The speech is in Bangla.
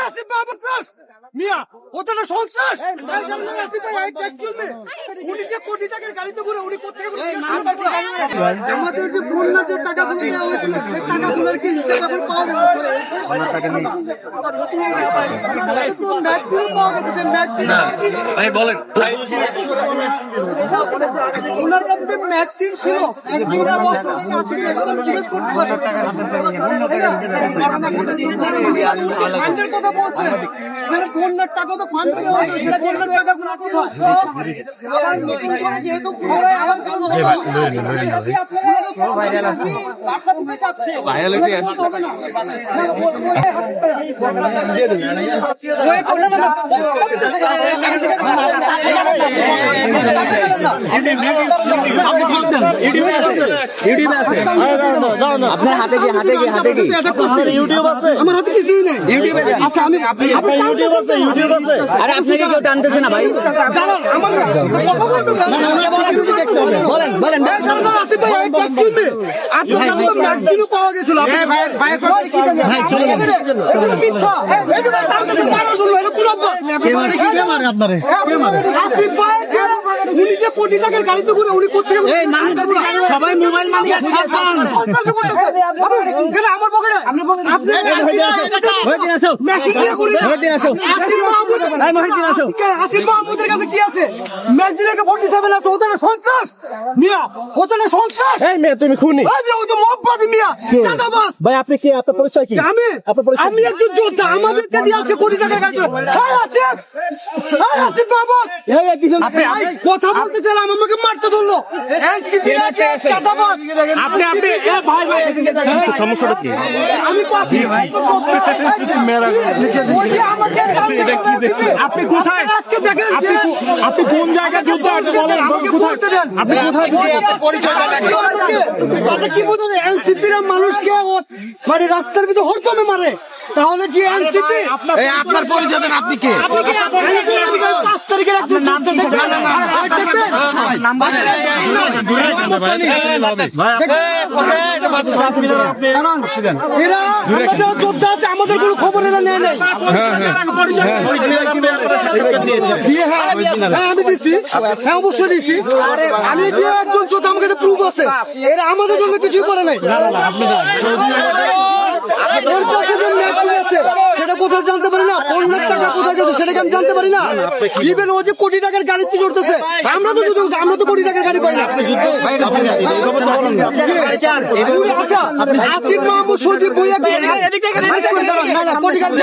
আসিফ বাবু মিয়া ওটা না সন্ত্রাস। উনি যে কোটি টাকার গাড়িতে ঘুরে উনি কোথেকে আমাদের যে বন্যা যে টাকাগুলো দেওয়া হয়েছিল সেই টাকাগুলোর কি হিসাব এখন পাওয়া যাচ্ছে? ওনার কাছে যে ম্যাগজিন ছিল জিজ্ঞেস করতে পারে কথা বলছে বন্যার টাকা তো ফান্ড দেওয়া হতো সেটা বন্যার টাকাগুলো কোথায়? যেহেতু আপনার হাতে কি ইউটিউব আছে? আমার হাতে কিছুই নেই ইউটিউবে। আচ্ছা আমি ইউটিউব আছে আরে আপনাকে কেউ টানতেছে না ভাই। বলেন পাওয়া গেছিল উনি যে কোটি টাকার গাড়িতে ঘুরে উনি কোথেকে সবাই মোবাইল মানিয়ে আমার পকেটে আসিফ মাহমুদের কাছে কি আছে? ম্যাগজিনকে 47 আছে ওদের সন্ত্রাস মিয়া ওদের সন্ত্রাস। এই মেয়ে তুমি খুনি ও তো মহব্বত মিয়া চাঁদাবাজ। ভাই আপনি কি আপনার পরিচয় কি? আমি একজন যোদ্ধা আমাদেরকে দিয়ে আছে কোটি টাকার গাড়ি। আসিফ বাবু কথা বলতে চাইলাম আমাকে মারতে ধরলো চাঁদাবাজ। সমস্যাটা কি? আমি আপনি কোথায়? আজকে দেখেন আপনি কোন জায়গায় যুদ্ধ আছে বলেন আমাকে বলতে দেন। আপনি কোথায়? কি বলতে এনসিপির মানুষকে মানে রাস্তার ভিতরে হরদমে মারে তাহলে যে এনসিপি আপনার পরিচয় দেন, আপনি কে? 5 তারিখের একজন এরা আমাদের যোদ্ধা আছে আমাদের কোনো খবর এরা নেয় নাই। আমি দিচ্ছি হ্যাঁ অবশ্যই দিচ্ছি। আমি যে একজন যোদ্ধা আমাকে প্রুফ আছে এরা আমাদের জন্য কিছুই করে নাই। সেটা কোথায় জানতে পারি না, অন্যের টাকা কোথায় গেছে সেটাকে আমি জানতে পারি না। ইভেন ও যে কোটি টাকার গাড়িতে চড়তেছে আমরা তো কোটি টাকার গাড়ি পাই না। আচ্ছা আসিফ মাহমুদ সজীব ভুইয়া কোটি টাকা